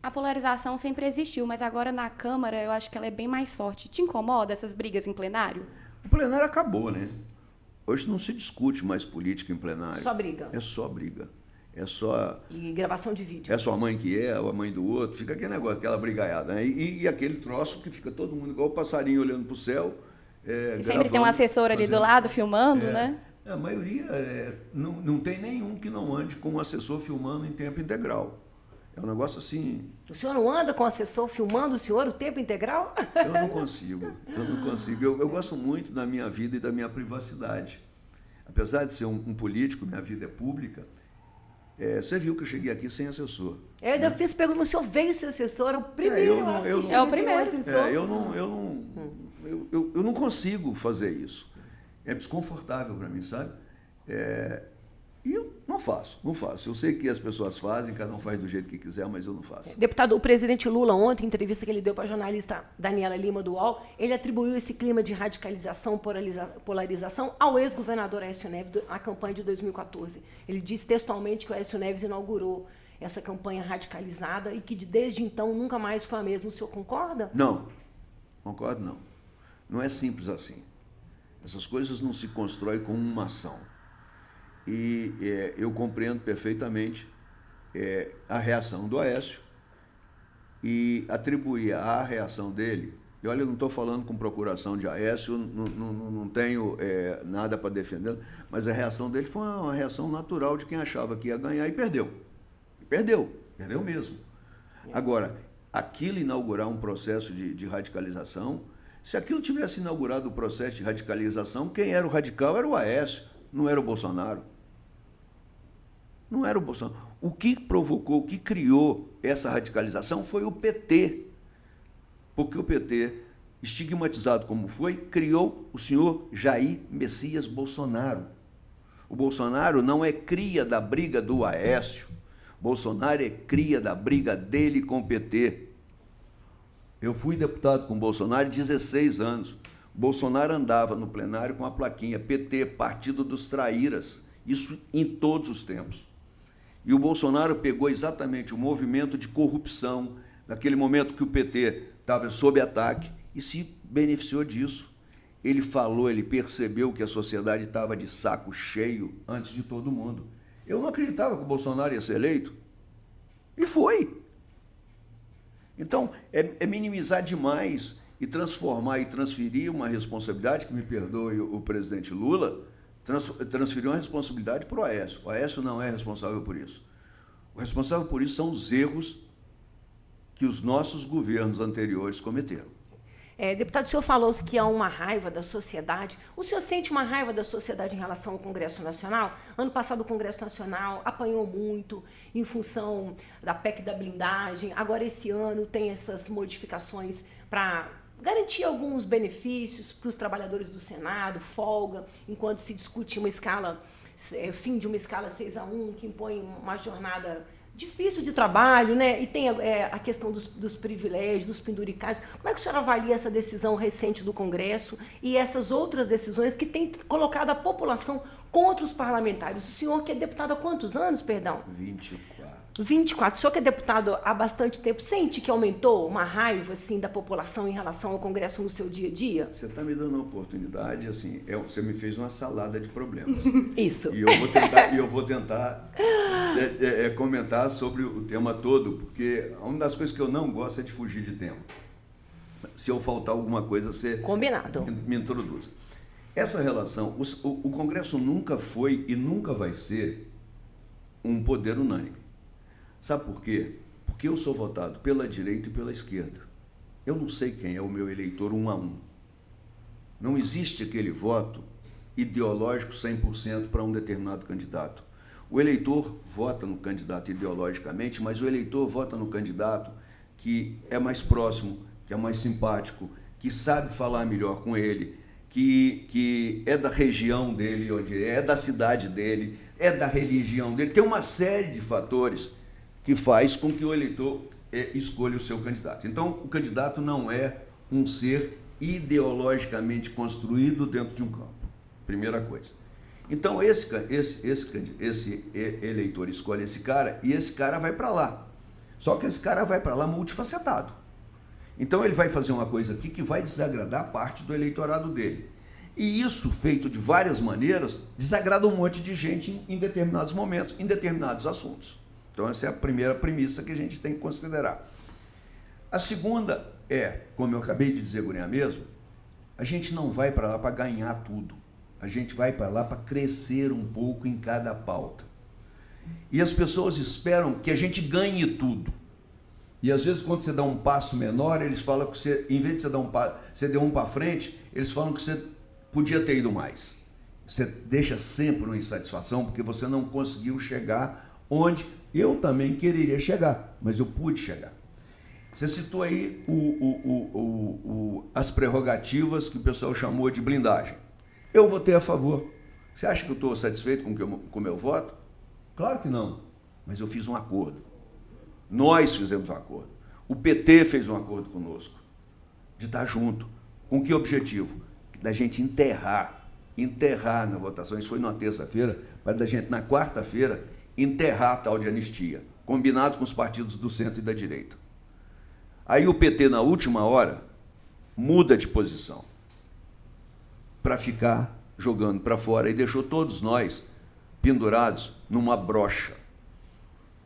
A polarização sempre existiu, mas agora na Câmara eu acho que ela é bem mais forte. Te incomoda essas brigas em plenário? O plenário acabou, né? Hoje não se discute mais política em plenário. Só briga. É só briga. É só... E gravação de vídeo. É sua mãe que é, ou a mãe do outro. Fica aquele negócio, aquela brigaiada, né? E aquele troço que fica todo mundo igual o passarinho olhando para o céu. E sempre tem um assessor ali do lado filmando, né? A maioria não tem nenhum que não ande com um assessor filmando em tempo integral. É um negócio assim... O senhor não anda com o assessor filmando o senhor o tempo integral? Eu não consigo. Eu gosto muito da minha vida e da minha privacidade. Apesar de ser um político, minha vida é pública. Você viu que eu cheguei aqui sem assessor. Eu ainda fiz pergunta, o senhor veio ser assessor? É o primeiro. É o primeiro. Eu não consigo fazer isso. É desconfortável para mim, sabe? E eu não faço. Eu sei que as pessoas fazem, cada um faz do jeito que quiser, mas eu não faço. Deputado, o presidente Lula, ontem, em entrevista que ele deu para a jornalista Daniela Lima do UOL, ele atribuiu esse clima de radicalização, polarização ao ex-governador Aécio Neves, na campanha de 2014. Ele disse textualmente que o Aécio Neves inaugurou essa campanha radicalizada e que desde então nunca mais foi a mesma. O senhor concorda? Não, concordo não. Não é simples assim. Essas coisas não se constroem com uma ação. E eu compreendo perfeitamente a reação do Aécio e atribuir à reação dele. E olha, eu não estou falando com procuração de Aécio, não tenho nada para defender, mas a reação dele foi uma reação natural de quem achava que ia ganhar e perdeu. Perdeu mesmo. Agora, aquilo inaugurar um processo de radicalização, se aquilo tivesse inaugurado o processo de radicalização, quem era o radical era o Aécio, não era o Bolsonaro. Não era o Bolsonaro. O que provocou, o que criou essa radicalização foi o PT. Porque o PT, estigmatizado como foi, criou o senhor Jair Messias Bolsonaro. O Bolsonaro não é cria da briga do Aécio. Bolsonaro é cria da briga dele com o PT. Eu fui deputado com o Bolsonaro 16 anos. Bolsonaro andava no plenário com a plaquinha PT, Partido dos Traíras. Isso em todos os tempos. E o Bolsonaro pegou exatamente o movimento de corrupção, naquele momento que o PT estava sob ataque, e se beneficiou disso. Ele falou, ele percebeu que a sociedade estava de saco cheio antes de todo mundo. Eu não acreditava que o Bolsonaro ia ser eleito. E foi. Então, é minimizar demais e transformar e transferir uma responsabilidade, que me perdoe o presidente Lula, transferiu uma responsabilidade para o Aécio. O Aécio não é responsável por isso. O responsável por isso são os erros que os nossos governos anteriores cometeram. Deputado, o senhor falou que há uma raiva da sociedade. O senhor sente uma raiva da sociedade em relação ao Congresso Nacional? Ano passado o Congresso Nacional apanhou muito em função da PEC da blindagem. Agora, esse ano, tem essas modificações para garantir alguns benefícios para os trabalhadores do Senado, folga, enquanto se discute uma escala, fim de uma escala 6-1, que impõe uma jornada difícil de trabalho, né? E tem a questão dos privilégios, dos penduricários. Como é que o senhor avalia essa decisão recente do Congresso e essas outras decisões que têm colocado a população contra os parlamentares? O senhor que é deputado há quantos anos, perdão? 24. O senhor que é deputado há bastante tempo, sente que aumentou uma raiva assim, da população em relação ao Congresso no seu dia a dia? Você está me dando uma oportunidade, assim, você me fez uma salada de problemas. Isso. E eu vou tentar comentar sobre o tema todo, porque uma das coisas que eu não gosto é de fugir de tema. Se eu faltar alguma coisa, você combinado. Me introduza. Essa relação, o Congresso nunca foi e nunca vai ser um poder unânime. Sabe por quê? Porque eu sou votado pela direita e pela esquerda. Eu não sei quem é o meu eleitor 1 a 1. Não existe aquele voto ideológico 100% para um determinado candidato. O eleitor vota no candidato ideologicamente, mas o eleitor vota no candidato que é mais próximo, que é mais simpático, que sabe falar melhor com ele, que é da região dele, onde é da cidade dele, é da religião dele. Tem uma série de fatores que faz com que o eleitor escolha o seu candidato. Então, o candidato não é um ser ideologicamente construído dentro de um campo. Primeira coisa. Então, esse eleitor escolhe esse cara e esse cara vai para lá. Só que esse cara vai para lá multifacetado. Então, ele vai fazer uma coisa aqui que vai desagradar parte do eleitorado dele. E isso, feito de várias maneiras, desagrada um monte de gente em determinados momentos, em determinados assuntos. Então, essa é a primeira premissa que a gente tem que considerar. A segunda é, como eu acabei de dizer, Gurinha mesmo, a gente não vai para lá para ganhar tudo. A gente vai para lá para crescer um pouco em cada pauta. E as pessoas esperam que a gente ganhe tudo. E às vezes, quando você dá um passo menor, eles falam que você, em vez de você deu um para frente, eles falam que você podia ter ido mais. Você deixa sempre uma insatisfação porque você não conseguiu chegar onde eu também quereria chegar, mas eu pude chegar. Você citou aí as prerrogativas que o pessoal chamou de blindagem. Eu votei a favor. Você acha que eu estou satisfeito com o meu voto? Claro que não, mas eu fiz um acordo. Nós fizemos um acordo. O PT fez um acordo conosco, de estar junto. Com que objetivo? Da gente enterrar na votação. Isso foi numa terça-feira, para da gente, na quarta-feira, enterrar a tal de anistia, combinado com os partidos do centro e da direita. Aí o PT, na última hora, muda de posição para ficar jogando para fora e deixou todos nós pendurados numa brocha.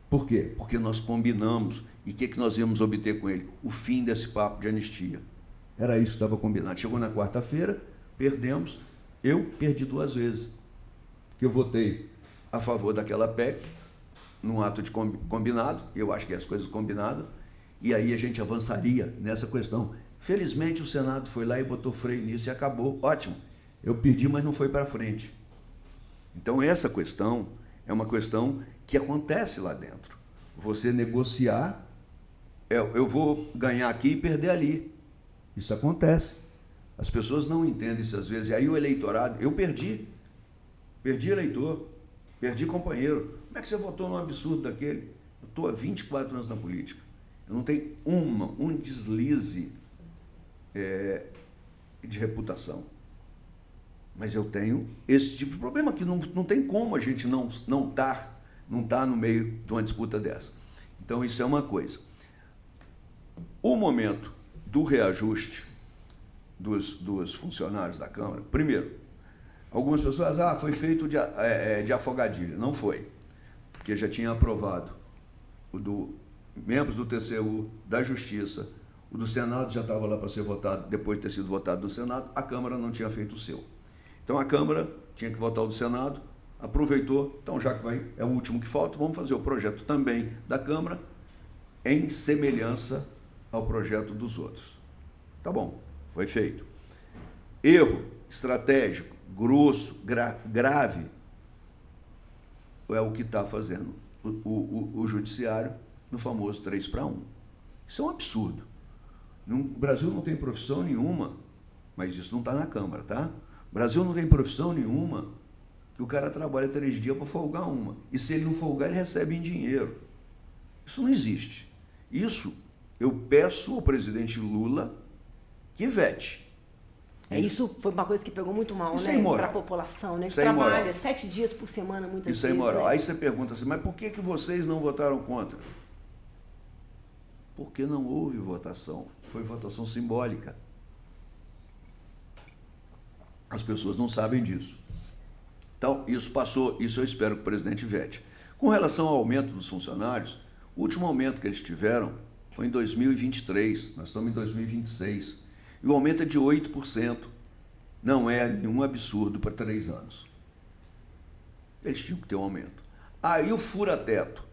Por quê? Porque nós combinamos. E o que nós íamos obter com ele? O fim desse papo de anistia. Era isso que estava combinado. Chegou na quarta-feira, perdemos. Eu perdi 2 vezes. Porque eu votei a favor daquela PEC, num ato de combinado, eu acho que é as coisas combinadas, e aí a gente avançaria nessa questão. Felizmente o Senado foi lá e botou freio nisso e acabou. Ótimo. Eu perdi, mas não foi para frente. Então essa questão é uma questão que acontece lá dentro. Você negociar, eu vou ganhar aqui e perder ali. Isso acontece. As pessoas não entendem isso às vezes. E aí o eleitorado, eu perdi eleitor, perdi companheiro. Como é que você votou num absurdo daquele? Eu estou há 24 anos na política. Eu não tenho um deslize de reputação. Mas eu tenho esse tipo de problema, que não tem como a gente não tá no meio de uma disputa dessa. Então, isso é uma coisa. O momento do reajuste dos funcionários da Câmara, primeiro, algumas pessoas, foi feito de afogadilha. Não foi, porque já tinha aprovado o do membros do TCU, da Justiça, o do Senado já estava lá para ser votado, depois de ter sido votado no Senado, a Câmara não tinha feito o seu. Então a Câmara tinha que votar o do Senado, aproveitou, então já que é o último que falta, vamos fazer o projeto também da Câmara em semelhança ao projeto dos outros. Tá bom, foi feito. Erro estratégico, grosso, grave, é o que está fazendo o Judiciário no famoso 3-1. Isso é um absurdo. O Brasil não tem profissão nenhuma, mas isso não está na Câmara, tá? O Brasil não tem profissão nenhuma que o cara trabalha 3 dias para folgar uma. E se ele não folgar, ele recebe em dinheiro. Isso não existe. Isso eu peço ao presidente Lula que vete. Isso foi uma coisa que pegou muito mal, isso né? É imoral. Para a população, né? Que isso é trabalha imoral. 7 dias por semana, muitas vezes. Isso é imoral. Né? Aí você pergunta assim, mas por que vocês não votaram contra? Porque não houve votação. Foi votação simbólica. As pessoas não sabem disso. Então, isso passou, isso eu espero que o presidente vete. Com relação ao aumento dos funcionários, o último aumento que eles tiveram foi em 2023, nós estamos em 2026, e o aumento é de 8%. Não é nenhum absurdo para 3 anos. Eles tinham que ter um aumento. E o fura-teto?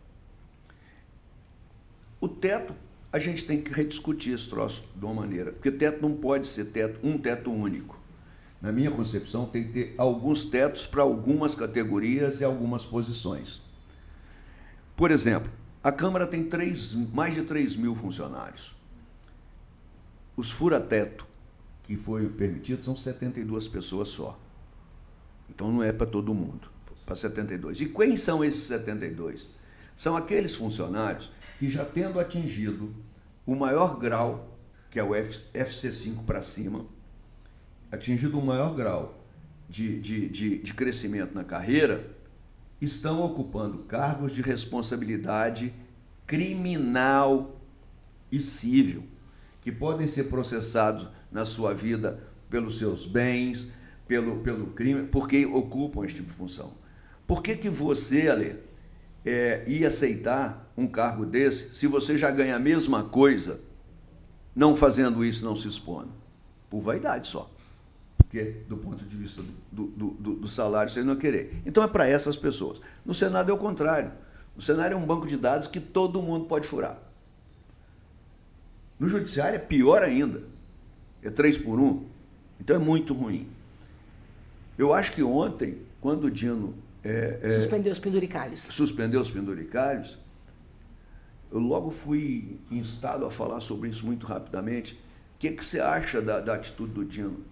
O teto, a gente tem que rediscutir esse troço de uma maneira, porque teto não pode ser um teto único. Na minha concepção, tem que ter alguns tetos para algumas categorias e algumas posições. Por exemplo, a Câmara tem mais de 3 mil funcionários. Os fura-teto que foi permitido são 72 pessoas só. Então não é para todo mundo, para 72. E quem são esses 72? São aqueles funcionários que, já tendo atingido o maior grau, que é o FC5 para cima, atingido o maior grau de crescimento na carreira, estão ocupando cargos de responsabilidade criminal e civil, que podem ser processados na sua vida pelos seus bens, pelo crime, porque ocupam esse tipo de função. Por que você, Ale, ia aceitar um cargo desse se você já ganha a mesma coisa, não fazendo isso, não se expondo? Por vaidade só. Porque, do ponto de vista do salário, você não ia querer. Então, é para essas pessoas. No Senado é o contrário. O Senado é um banco de dados que todo mundo pode furar. No Judiciário é pior ainda. É 3-1. Então, é muito ruim. Eu acho que ontem, quando o Dino... suspendeu os penduricalhos. Suspendeu os penduricalhos, eu logo fui instado a falar sobre isso muito rapidamente. O que você acha da atitude do Dino?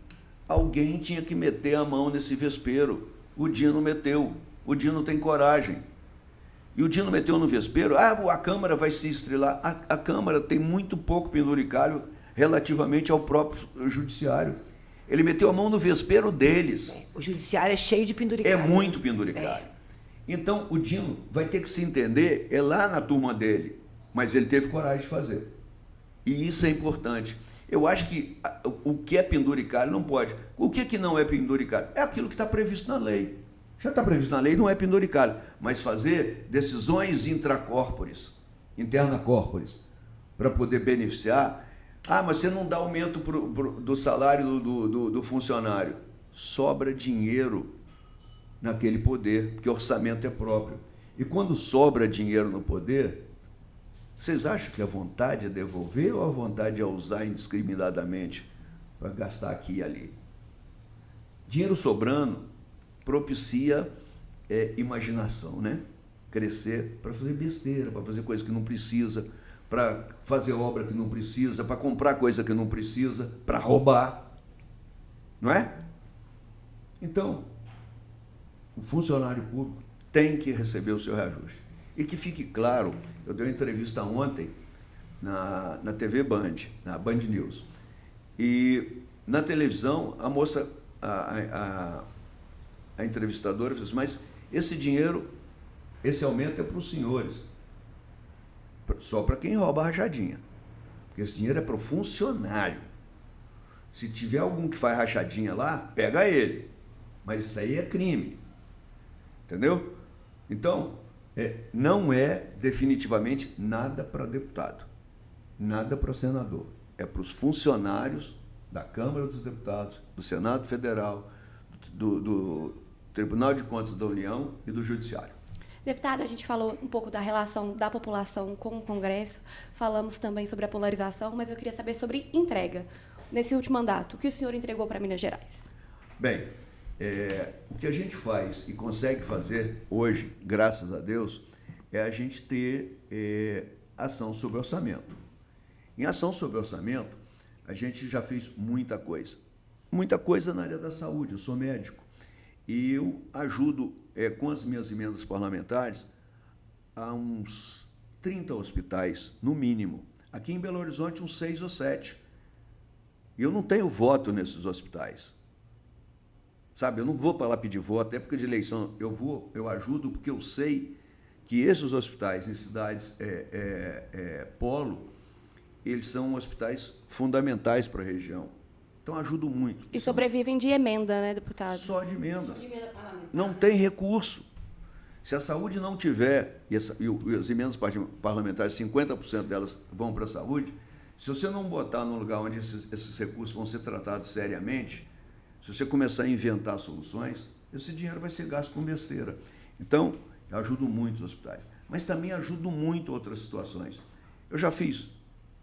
Alguém tinha que meter a mão nesse vespeiro. O Dino meteu. O Dino tem coragem. E o Dino meteu no vespeiro. A Câmara vai se estrelar. A Câmara tem muito pouco penduricalho relativamente ao próprio Judiciário. Ele meteu a mão no vespeiro deles. O Judiciário é cheio de penduricalho. É muito penduricalho. Então, o Dino vai ter que se entender, lá na turma dele. Mas ele teve coragem de fazer. E isso é importante. Eu acho que o que é penduricalho não pode. O que não é penduricalho? É aquilo que está previsto na lei. Já está previsto na lei, não é penduricalho. Mas fazer decisões intracorpores, interna corporis, para poder beneficiar. Mas você não dá aumento do salário do funcionário. Sobra dinheiro naquele poder, porque o orçamento é próprio. E quando sobra dinheiro no poder... Vocês acham que a vontade é devolver ou a vontade é usar indiscriminadamente para gastar aqui e ali? Dinheiro sobrando propicia imaginação, né? Crescer para fazer besteira, para fazer coisa que não precisa, para fazer obra que não precisa, para comprar coisa que não precisa, para roubar. Não é? Então, o funcionário público tem que receber o seu reajuste. E que fique claro, eu dei uma entrevista ontem na TV Band, na Band News. E na televisão, a moça, a entrevistadora, disse: mas esse dinheiro, esse aumento é para os senhores, só para quem rouba a rachadinha. Porque esse dinheiro é para o funcionário. Se tiver algum que faz rachadinha lá, pega ele. Mas isso aí é crime. Entendeu? Então, não é definitivamente nada para deputado, nada para senador. É para os funcionários da Câmara dos Deputados, do Senado Federal, do Tribunal de Contas da União e do Judiciário. Deputado, a gente falou um pouco da relação da população com o Congresso, falamos também sobre a polarização, mas eu queria saber sobre entrega. Nesse último mandato, o que o senhor entregou para Minas Gerais? Bem, o que a gente faz e consegue fazer hoje, graças a Deus, é a gente ter ação sobre orçamento. Em ação sobre orçamento, a gente já fez muita coisa. Muita coisa na área da saúde. Eu sou médico e eu ajudo, com as minhas emendas parlamentares, a uns 30 hospitais, no mínimo. Aqui em Belo Horizonte, uns 6 ou 7. E eu não tenho voto nesses hospitais. Sabe, eu não vou para lá pedir voto, até porque de eleição eu ajudo, porque eu sei que esses hospitais em cidades polo, eles são hospitais fundamentais para a região. Então, ajudo muito. E sobrevivem de emenda, né, deputado? Só de emenda. Não tem recurso. Se a saúde não tiver, e as emendas parlamentares, 50% delas vão para a saúde, se você não botar num lugar onde esses recursos vão ser tratados seriamente, se você começar a inventar soluções, esse dinheiro vai ser gasto com besteira. Então, eu ajudo muito os hospitais. Mas também ajudo muito outras situações. Eu já fiz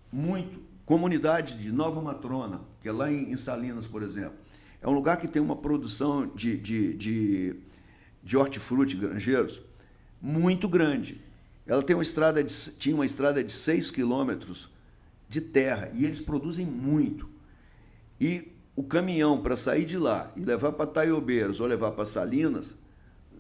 muito. Comunidade de Nova Matrona, que é lá em Salinas, por exemplo. É um lugar que tem uma produção de hortifruti granjeiros muito grande. Ela tem tinha uma estrada de 6 quilômetros de terra, e eles produzem muito. E o caminhão, para sair de lá e levar para Taiobeiros ou levar para Salinas,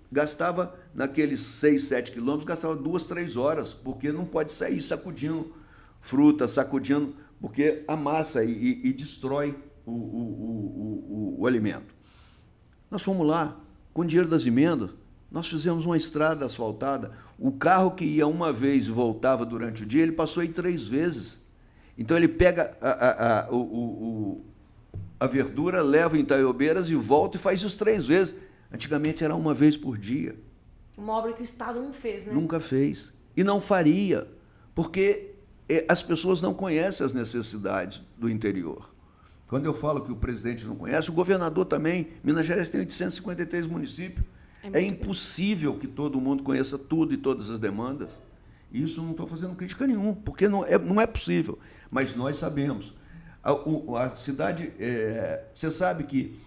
gastava, naqueles 6, 7 quilômetros, gastava 2, 3 horas, porque não pode sair sacudindo fruta, sacudindo, porque amassa e destrói o alimento. Nós fomos lá, com dinheiro das emendas, nós fizemos uma estrada asfaltada. O carro que ia uma vez e voltava durante o dia, ele passou aí 3 vezes. Então, ele pega a verdura, leva em Taiobeiras e volta e faz isso 3 vezes. Antigamente era uma vez por dia. Uma obra que o Estado não fez, né? Nunca fez. E não faria, porque as pessoas não conhecem as necessidades do interior. Quando eu falo que o presidente não conhece, o governador também. Minas Gerais tem 853 municípios. É impossível que todo mundo conheça tudo e todas as demandas. E isso não estou fazendo crítica nenhuma, porque não é possível. Mas nós sabemos. A cidade... você sabe que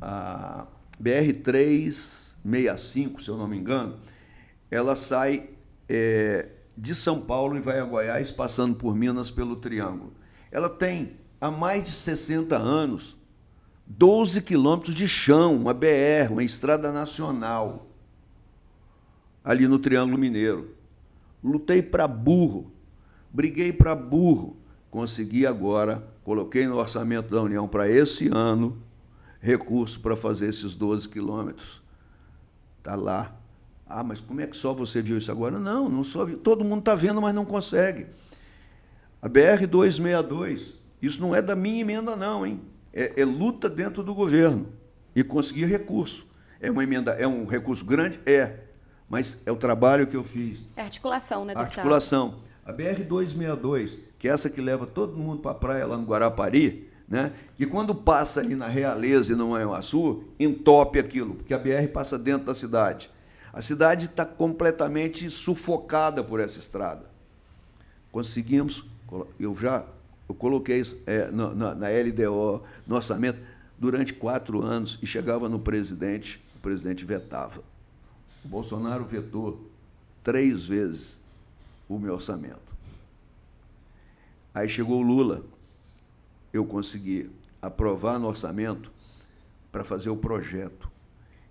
a BR-365, se eu não me engano, ela sai de São Paulo e vai a Goiás, passando por Minas pelo Triângulo. Ela tem, há mais de 60 anos, 12 quilômetros de chão, uma BR, uma estrada nacional, ali no Triângulo Mineiro. Lutei para burro, briguei para burro, consegui agora, coloquei no orçamento da União para esse ano, recurso para fazer esses 12 quilômetros. Está lá. Ah, mas como é que só você viu isso agora? Não só vi. Todo mundo está vendo, mas não consegue. A BR-262, isso não é da minha emenda, não, hein? É luta dentro do governo e conseguir recurso. É uma emenda, é um recurso grande? Mas é o trabalho que eu fiz. É articulação, né, deputado? Articulação. A BR-262, que é essa que leva todo mundo para a praia lá no Guarapari, né? Que quando passa ali na Realeza e no Manhuaçu, entope aquilo, porque a BR passa dentro da cidade. A cidade está completamente sufocada por essa estrada. Conseguimos, eu coloquei na LDO, no orçamento, durante 4 anos, e chegava no presidente, o presidente vetava. O Bolsonaro vetou 3 vezes o meu orçamento. Aí chegou o Lula, eu consegui aprovar no orçamento para fazer o projeto.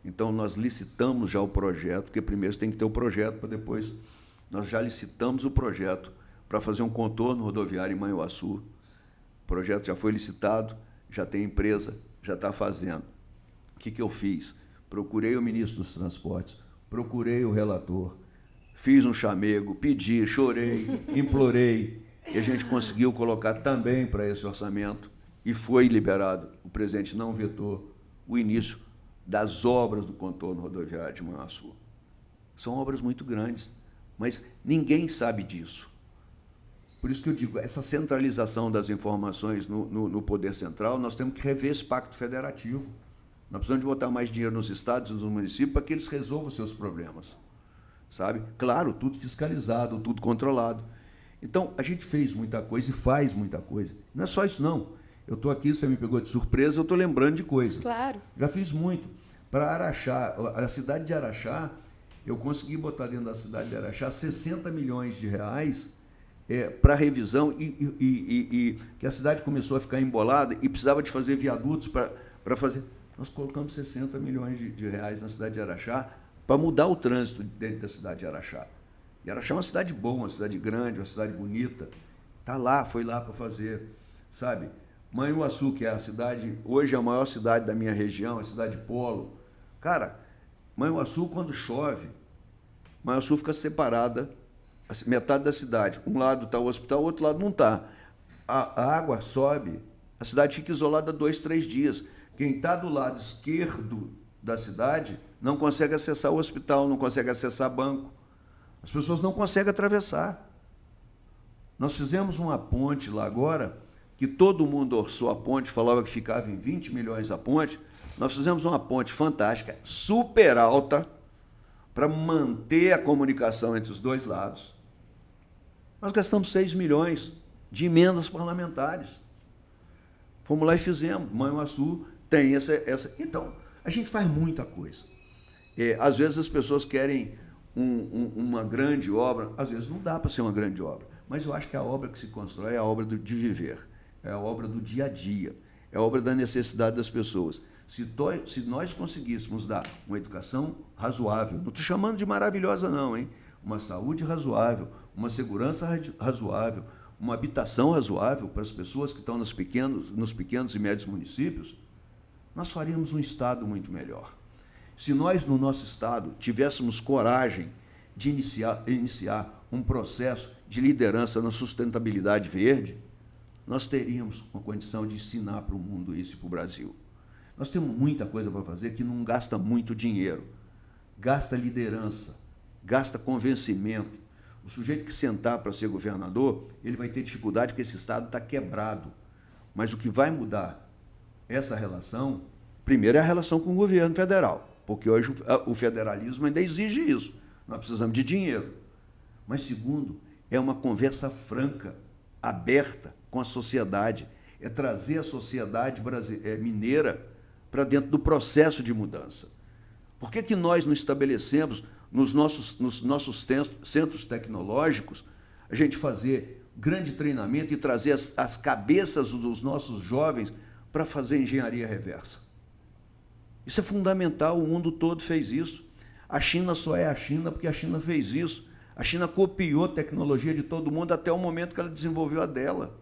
Então, nós licitamos já o projeto, porque primeiro tem que ter o projeto, para depois... Nós já licitamos o projeto para fazer um contorno rodoviário em Manhuaçu. O projeto já foi licitado, já tem empresa, já está fazendo. O que eu fiz? Procurei o ministro dos Transportes, procurei o relator, fiz um chamego, pedi, chorei, implorei, e a gente conseguiu colocar também para esse orçamento, e foi liberado. O presidente não vetou o início das obras do contorno rodoviário de Manhuaçu. São obras muito grandes, mas ninguém sabe disso. Por isso que eu digo, essa centralização das informações no poder central, nós temos que rever esse pacto federativo. Nós precisamos de botar mais dinheiro nos estados e nos municípios para que eles resolvam os seus problemas. Sabe? Claro, tudo fiscalizado, tudo controlado. Então, a gente fez muita coisa e faz muita coisa. Não é só isso, não. Eu estou aqui, você me pegou de surpresa, eu estou lembrando de coisas. Claro. Já fiz muito. Para Araxá, a cidade de Araxá, eu consegui botar dentro da cidade de Araxá 60 milhões de reais para revisão e que a cidade começou a ficar embolada e precisava de fazer viadutos para fazer... Nós colocamos 60 milhões de reais na cidade de Araxá para mudar o trânsito dentro da cidade de Araxá. E Araxá é uma cidade boa, uma cidade grande, uma cidade bonita. Está lá, foi lá para fazer, sabe? Manhuaçu, que é a cidade, hoje é a maior cidade da minha região, a cidade polo. Cara, Manhuaçu, quando chove, Manhuaçu fica separada, metade da cidade. Um lado está o hospital, o outro lado não está. A água sobe, a cidade fica isolada 2, 3 dias. Quem está do lado esquerdo da cidade não consegue acessar o hospital, não consegue acessar banco. As pessoas não conseguem atravessar. Nós fizemos uma ponte lá agora, que todo mundo orçou a ponte, falava que ficava em 20 milhões a ponte. Nós fizemos uma ponte fantástica, super alta, para manter a comunicação entre os dois lados. Nós gastamos 6 milhões de emendas parlamentares. Fomos lá e fizemos. Manhuaçu tem essa... Então, a gente faz muita coisa. Às vezes as pessoas querem uma grande obra, às vezes não dá para ser uma grande obra, mas eu acho que a obra que se constrói é a obra de viver, é a obra do dia a dia, é a obra da necessidade das pessoas. Se nós conseguíssemos dar uma educação razoável, não estou chamando de maravilhosa não, hein? Uma saúde razoável, uma segurança razoável, uma habitação razoável para as pessoas que estão nos pequenos e médios municípios, nós faríamos um Estado muito melhor. Se nós, no nosso Estado, tivéssemos coragem de iniciar um processo de liderança na sustentabilidade verde, nós teríamos uma condição de ensinar para o mundo isso e para o Brasil. Nós temos muita coisa para fazer que não gasta muito dinheiro, gasta liderança, gasta convencimento. O sujeito que sentar para ser governador, ele vai ter dificuldade porque esse Estado está quebrado. Mas o que vai mudar essa relação, primeiro é a relação com o governo federal, porque hoje o federalismo ainda exige isso. Nós precisamos de dinheiro. Mas, segundo, é uma conversa franca, aberta com a sociedade. É trazer a sociedade mineira para dentro do processo de mudança. Por que nós não estabelecemos nos nossos centros tecnológicos a gente fazer grande treinamento e trazer as cabeças dos nossos jovens para fazer engenharia reversa? Isso é fundamental, o mundo todo fez isso. A China só é a China porque a China fez isso. A China copiou a tecnologia de todo mundo até o momento que ela desenvolveu a dela.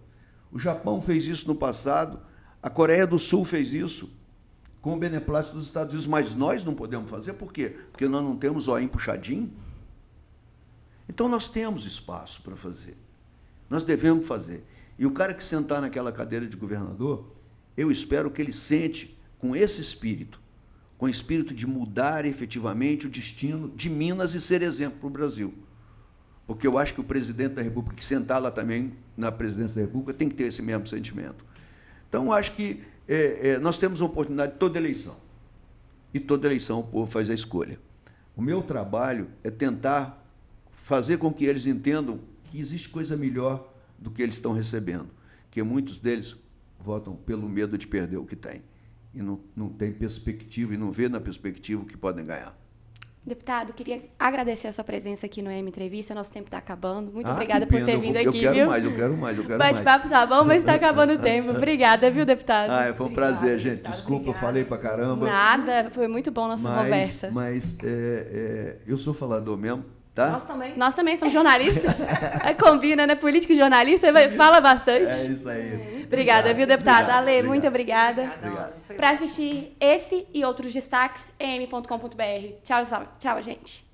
O Japão fez isso no passado, a Coreia do Sul fez isso, com o beneplácito dos Estados Unidos, mas nós não podemos fazer, por quê? Porque nós não temos zoinho puxadinho. Então nós temos espaço para fazer, nós devemos fazer. E o cara que sentar naquela cadeira de governador, eu espero que ele sente com esse espírito, com o espírito de mudar efetivamente o destino de Minas e ser exemplo para o Brasil. Porque eu acho que o presidente da República, que sentar lá também na presidência da República, tem que ter esse mesmo sentimento. Então, eu acho que nós temos a oportunidade de toda eleição. E toda eleição o povo faz a escolha. O meu trabalho é tentar fazer com que eles entendam que existe coisa melhor do que eles estão recebendo. Que muitos deles votam pelo medo de perder o que têm. E não tem perspectiva, e não vê na perspectiva o que podem ganhar. Deputado, queria agradecer a sua presença aqui no EM Entrevista. Nosso tempo está acabando. Muito Ah, obrigada que por pena, ter vindo aqui, eu quero viu? mais, eu quero mais. Bate-papo tá bom, mas está acabando o tempo. Obrigada, viu, deputado? Foi um prazer, gente. Deputado, Desculpa, eu obrigada. falei pra caramba. Nada, foi muito bom nossa conversa. Mas eu sou falador mesmo, tá? Nós também. Nós também somos jornalistas. Aí combina, né? Político e jornalista, fala bastante. É isso aí. Obrigada, viu, deputado? Obrigado, Ale, obrigado. muito obrigada. Obrigado. Para assistir esse e outros destaques, em em.com.br. Tchau, gente.